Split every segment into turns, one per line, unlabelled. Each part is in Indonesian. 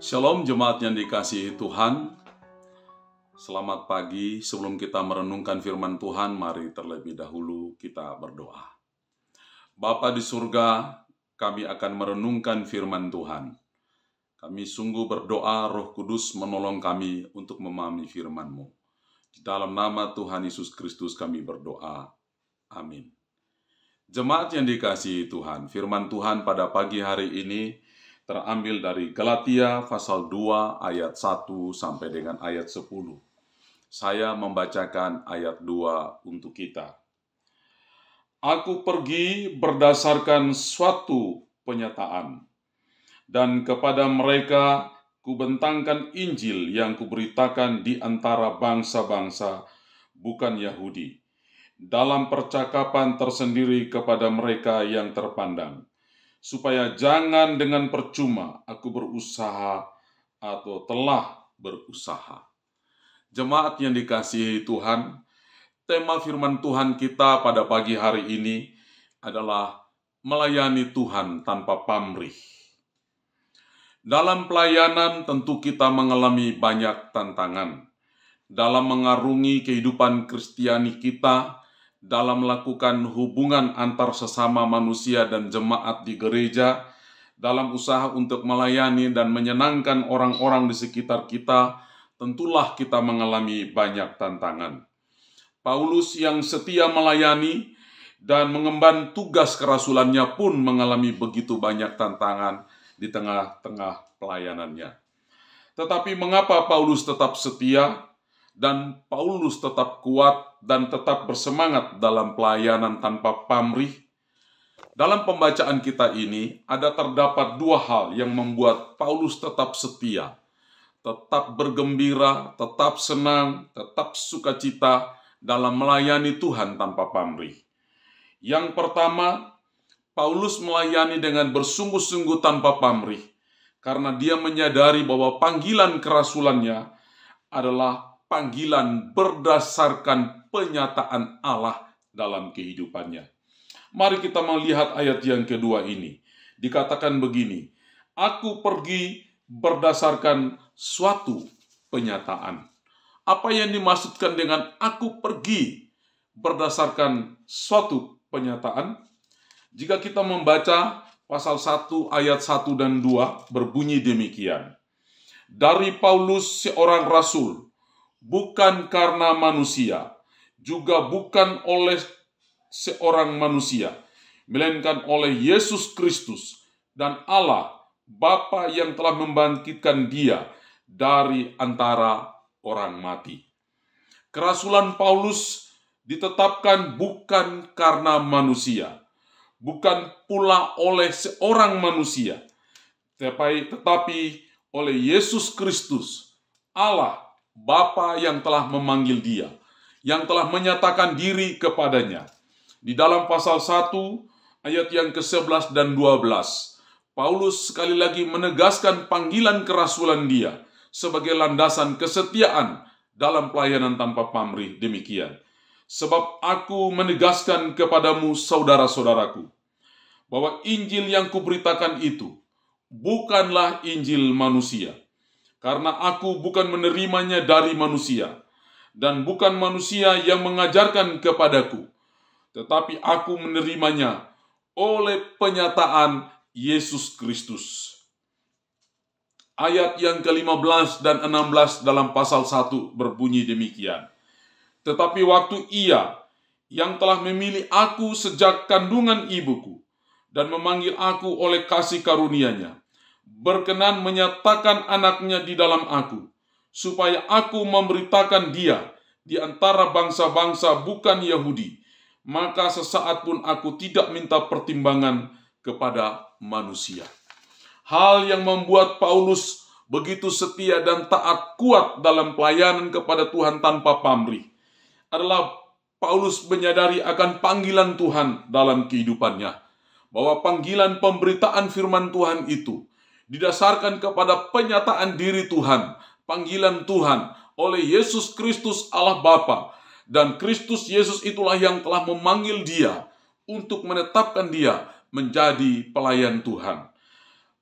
Shalom jemaat yang dikasihi Tuhan. Selamat pagi. Sebelum kita merenungkan firman Tuhan, mari terlebih dahulu kita berdoa. Bapa di surga, kami akan merenungkan firman Tuhan. Kami sungguh berdoa Roh Kudus menolong kami untuk memahami firman-Mu. Di dalam nama Tuhan Yesus Kristus kami berdoa. Amin. Jemaat yang dikasihi Tuhan, firman Tuhan pada pagi hari ini terambil dari Galatia pasal 2 ayat 1 sampai dengan ayat 10. Saya membacakan ayat 2 untuk kita. Aku pergi berdasarkan suatu penyataan, dan kepada mereka kubentangkan Injil yang kuberitakan di antara bangsa-bangsa bukan Yahudi, dalam percakapan tersendiri kepada mereka yang terpandang, supaya jangan dengan percuma aku berusaha atau telah berusaha. Jemaat yang dikasihi Tuhan, tema firman Tuhan kita pada pagi hari ini adalah melayani Tuhan tanpa pamrih. Dalam pelayanan tentu kita mengalami banyak tantangan. Dalam mengarungi kehidupan Kristiani kita, dalam melakukan hubungan antar sesama manusia dan jemaat di gereja, dalam usaha untuk melayani dan menyenangkan orang-orang di sekitar kita, tentulah kita mengalami banyak tantangan. Paulus yang setia melayani dan mengemban tugas kerasulannya pun mengalami begitu banyak tantangan di tengah-tengah pelayanannya. Tetapi mengapa Paulus tetap setia dan Paulus tetap kuat dan tetap bersemangat dalam pelayanan tanpa pamrih? Dalam pembacaan kita ini ada terdapat dua hal yang membuat Paulus tetap setia, tetap bergembira, tetap senang, tetap sukacita dalam melayani Tuhan tanpa pamrih. Yang pertama, Paulus melayani dengan bersungguh-sungguh tanpa pamrih karena dia menyadari bahwa panggilan kerasulannya adalah panggilan berdasarkan penyataan Allah dalam kehidupannya. Mari kita melihat ayat yang kedua ini. Dikatakan begini, aku pergi berdasarkan suatu penyataan. Apa yang dimaksudkan dengan aku pergi berdasarkan suatu penyataan? Jika kita membaca pasal 1 ayat 1 dan 2 berbunyi demikian. Dari Paulus seorang rasul, bukan karena manusia, juga bukan oleh seorang manusia, melainkan oleh Yesus Kristus dan Allah Bapa yang telah membangkitkan Dia dari antara orang mati. Kerasulan Paulus ditetapkan bukan karena manusia, bukan pula oleh seorang manusia, tetapi oleh Yesus Kristus, Allah Bapa yang telah memanggil dia, yang telah menyatakan diri kepadanya. Di dalam pasal 1 ayat yang ke-11 dan 12, Paulus sekali lagi menegaskan panggilan kerasulan dia sebagai landasan kesetiaan dalam pelayanan tanpa pamrih. Demikian, sebab aku menegaskan kepadamu saudara-saudaraku, bahwa Injil yang kuberitakan itu bukanlah Injil manusia, karena aku bukan menerimanya dari manusia, dan bukan manusia yang mengajarkan kepadaku, tetapi aku menerimanya oleh penyataan Yesus Kristus. Ayat yang ke-15 dan 16 dalam pasal 1 berbunyi demikian. Tetapi waktu Ia yang telah memilih aku sejak kandungan ibuku dan memanggil aku oleh kasih karunia-Nya, berkenan menyatakan anaknya di dalam aku, supaya aku memberitakan dia di antara bangsa-bangsa bukan Yahudi, maka sesaat pun aku tidak minta pertimbangan kepada manusia. Hal yang membuat Paulus begitu setia dan taat kuat dalam pelayanan kepada Tuhan tanpa pamrih adalah Paulus menyadari akan panggilan Tuhan dalam kehidupannya, bahwa panggilan pemberitaan firman Tuhan itu didasarkan kepada penyataan diri Tuhan, panggilan Tuhan oleh Yesus Kristus Allah Bapa, dan Kristus Yesus itulah yang telah memanggil dia untuk menetapkan dia menjadi pelayan Tuhan.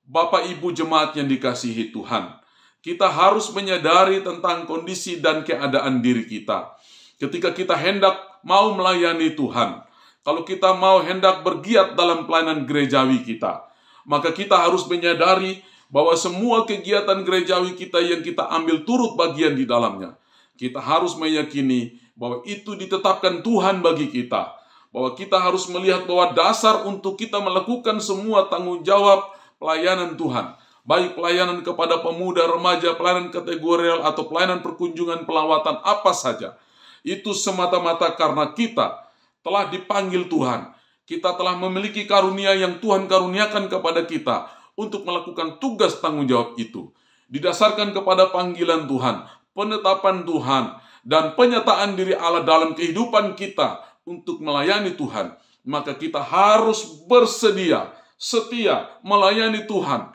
Bapak Ibu jemaat yang dikasihi Tuhan, kita harus menyadari tentang kondisi dan keadaan diri kita. Ketika kita hendak mau melayani Tuhan, kalau kita mau hendak bergiat dalam pelayanan gerejawi kita, maka kita harus menyadari bahwa semua kegiatan gerejawi kita yang kita ambil turut bagian di dalamnya, kita harus meyakini bahwa itu ditetapkan Tuhan bagi kita, bahwa kita harus melihat bahwa dasar untuk kita melakukan semua tanggung jawab pelayanan Tuhan, baik pelayanan kepada pemuda, remaja, pelayanan kategorial, atau pelayanan perkunjungan, pelawatan, apa saja, itu semata-mata karena kita telah dipanggil Tuhan. Kita telah memiliki karunia yang Tuhan karuniakan kepada kita untuk melakukan tugas tanggung jawab itu. Didasarkan kepada panggilan Tuhan, penetapan Tuhan, dan penyataan diri Allah dalam kehidupan kita untuk melayani Tuhan, maka kita harus bersedia, setia melayani Tuhan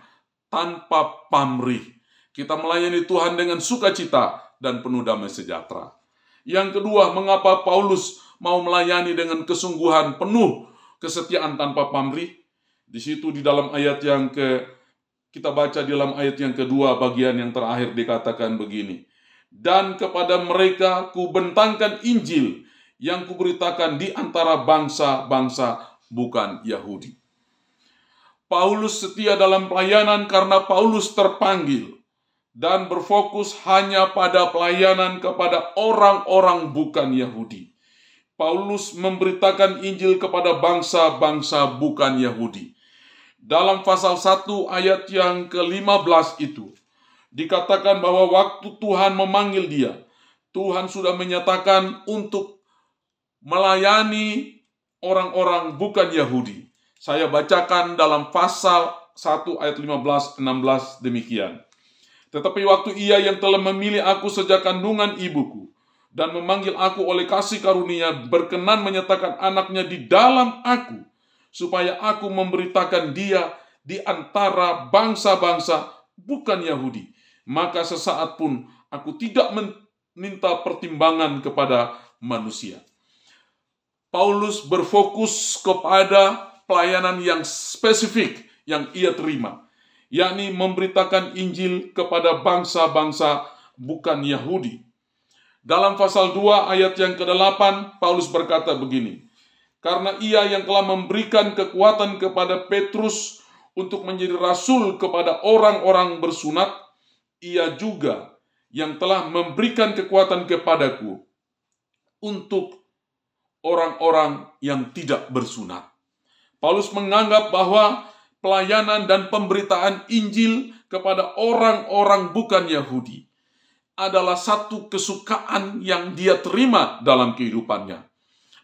tanpa pamrih. Kita melayani Tuhan dengan sukacita dan penuh damai sejahtera. Yang kedua, mengapa Paulus mau melayani dengan kesungguhan penuh kesetiaan tanpa pamrih? Di situ di dalam ayat yang kita baca di dalam ayat yang kedua, bagian yang terakhir dikatakan begini. Dan kepada mereka kubentangkan Injil yang kuberitakan di antara bangsa-bangsa bukan Yahudi. Paulus setia dalam pelayanan karena Paulus terpanggil dan berfokus hanya pada pelayanan kepada orang-orang bukan Yahudi. Paulus memberitakan Injil kepada bangsa-bangsa bukan Yahudi. Dalam pasal 1 ayat yang ke-15 itu, dikatakan bahwa waktu Tuhan memanggil dia, Tuhan sudah menyatakan untuk melayani orang-orang bukan Yahudi. Saya bacakan dalam pasal 1 ayat 15-16 demikian. Tetapi waktu Ia yang telah memilih aku sejak kandungan ibuku dan memanggil aku oleh kasih karunia berkenan menyatakan anaknya di dalam aku, supaya aku memberitakan dia di antara bangsa-bangsa bukan Yahudi, maka sesaat pun aku tidak meminta pertimbangan kepada manusia. Paulus berfokus kepada pelayanan yang spesifik yang ia terima, yakni memberitakan Injil kepada bangsa-bangsa bukan Yahudi. Dalam pasal 2 ayat yang ke-8, Paulus berkata begini, karena ia yang telah memberikan kekuatan kepada Petrus untuk menjadi rasul kepada orang-orang bersunat, ia juga yang telah memberikan kekuatan kepadaku untuk orang-orang yang tidak bersunat. Paulus menganggap bahwa pelayanan dan pemberitaan Injil kepada orang-orang bukan Yahudi adalah satu kesukaan yang dia terima dalam kehidupannya.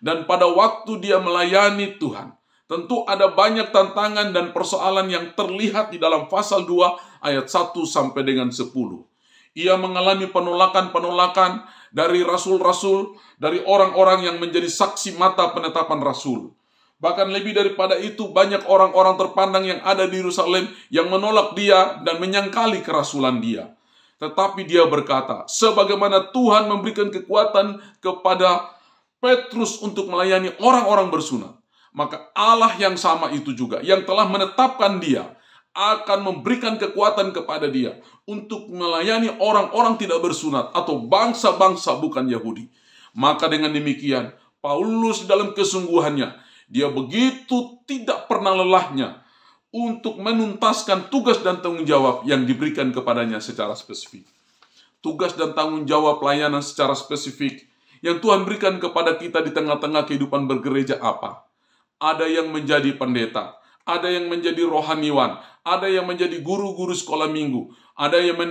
Dan pada waktu dia melayani Tuhan, tentu ada banyak tantangan dan persoalan yang terlihat di dalam pasal 2 ayat 1 sampai dengan 10. Ia mengalami penolakan-penolakan dari rasul-rasul, dari orang-orang yang menjadi saksi mata penetapan rasul. Bahkan lebih daripada itu, banyak orang-orang terpandang yang ada di Yerusalem yang menolak dia dan menyangkali kerasulan dia. Tetapi dia berkata, sebagaimana Tuhan memberikan kekuatan kepada Petrus untuk melayani orang-orang bersunat, maka Allah yang sama itu juga, yang telah menetapkan dia, akan memberikan kekuatan kepada dia untuk melayani orang-orang tidak bersunat atau bangsa-bangsa bukan Yahudi. Maka dengan demikian, Paulus dalam kesungguhannya, dia begitu tidak pernah lelahnya untuk menuntaskan tugas dan tanggung jawab yang diberikan kepadanya secara spesifik. Tugas dan tanggung jawab pelayanan secara spesifik yang Tuhan berikan kepada kita di tengah-tengah kehidupan bergereja apa? Ada yang menjadi pendeta, ada yang menjadi rohaniwan, ada yang menjadi guru-guru sekolah minggu, ada yang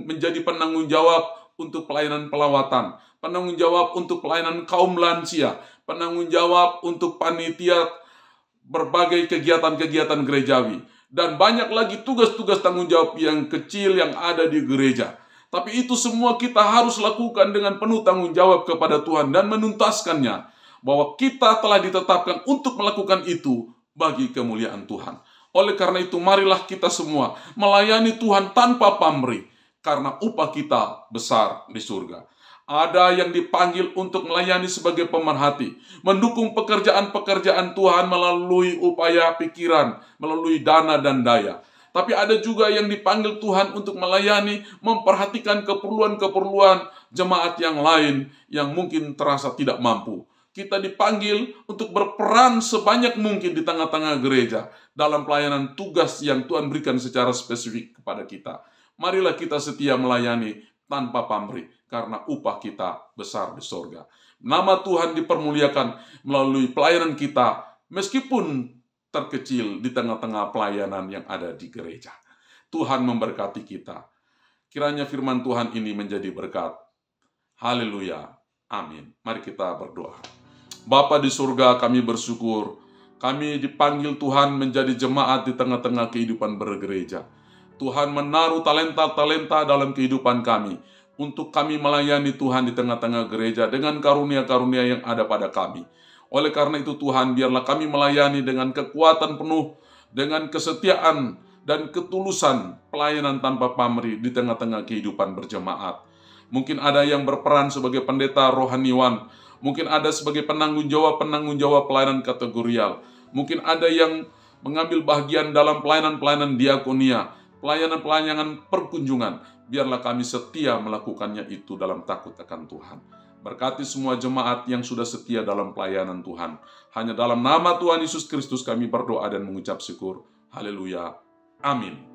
menjadi penanggung jawab untuk pelayanan pelawatan, penanggung jawab untuk pelayanan kaum lansia, penanggung jawab untuk panitia berbagai kegiatan-kegiatan gerejawi, dan banyak lagi tugas-tugas tanggung jawab yang kecil yang ada di gereja. Tapi itu semua kita harus lakukan dengan penuh tanggung jawab kepada Tuhan dan menuntaskannya, bahwa kita telah ditetapkan untuk melakukan itu bagi kemuliaan Tuhan. Oleh karena itu, marilah kita semua melayani Tuhan tanpa pamrih, karena upah kita besar di surga. Ada yang dipanggil untuk melayani sebagai pemerhati, mendukung pekerjaan-pekerjaan Tuhan melalui upaya pikiran, melalui dana dan daya. Tapi ada juga yang dipanggil Tuhan untuk melayani, memperhatikan keperluan-keperluan jemaat yang lain yang mungkin terasa tidak mampu. Kita dipanggil untuk berperan sebanyak mungkin di tengah-tengah gereja dalam pelayanan tugas yang Tuhan berikan secara spesifik kepada kita. Marilah kita setia melayani tanpa pamrih, karena upah kita besar di sorga. Nama Tuhan dipermuliakan melalui pelayanan kita, meskipun terkecil di tengah-tengah pelayanan yang ada di gereja. Tuhan memberkati kita. Kiranya firman Tuhan ini menjadi berkat. Haleluya. Amin. Mari kita berdoa. Bapa di surga, kami bersyukur. Kami dipanggil Tuhan menjadi jemaat di tengah-tengah kehidupan bergereja. Tuhan menaruh talenta-talenta dalam kehidupan kami, untuk kami melayani Tuhan di tengah-tengah gereja dengan karunia-karunia yang ada pada kami. Oleh karena itu Tuhan, biarlah kami melayani dengan kekuatan penuh, dengan kesetiaan dan ketulusan pelayanan tanpa pamrih di tengah-tengah kehidupan berjemaat. Mungkin ada yang berperan sebagai pendeta rohaniwan, mungkin ada sebagai penanggung jawab pelayanan kategorial, mungkin ada yang mengambil bagian dalam pelayanan-pelayanan diakonia, pelayanan-pelayanan perkunjungan. Biarlah kami setia melakukannya itu dalam takut akan Tuhan. Berkati semua jemaat yang sudah setia dalam pelayanan Tuhan. Hanya dalam nama Tuhan Yesus Kristus kami berdoa dan mengucap syukur. Haleluya. Amin.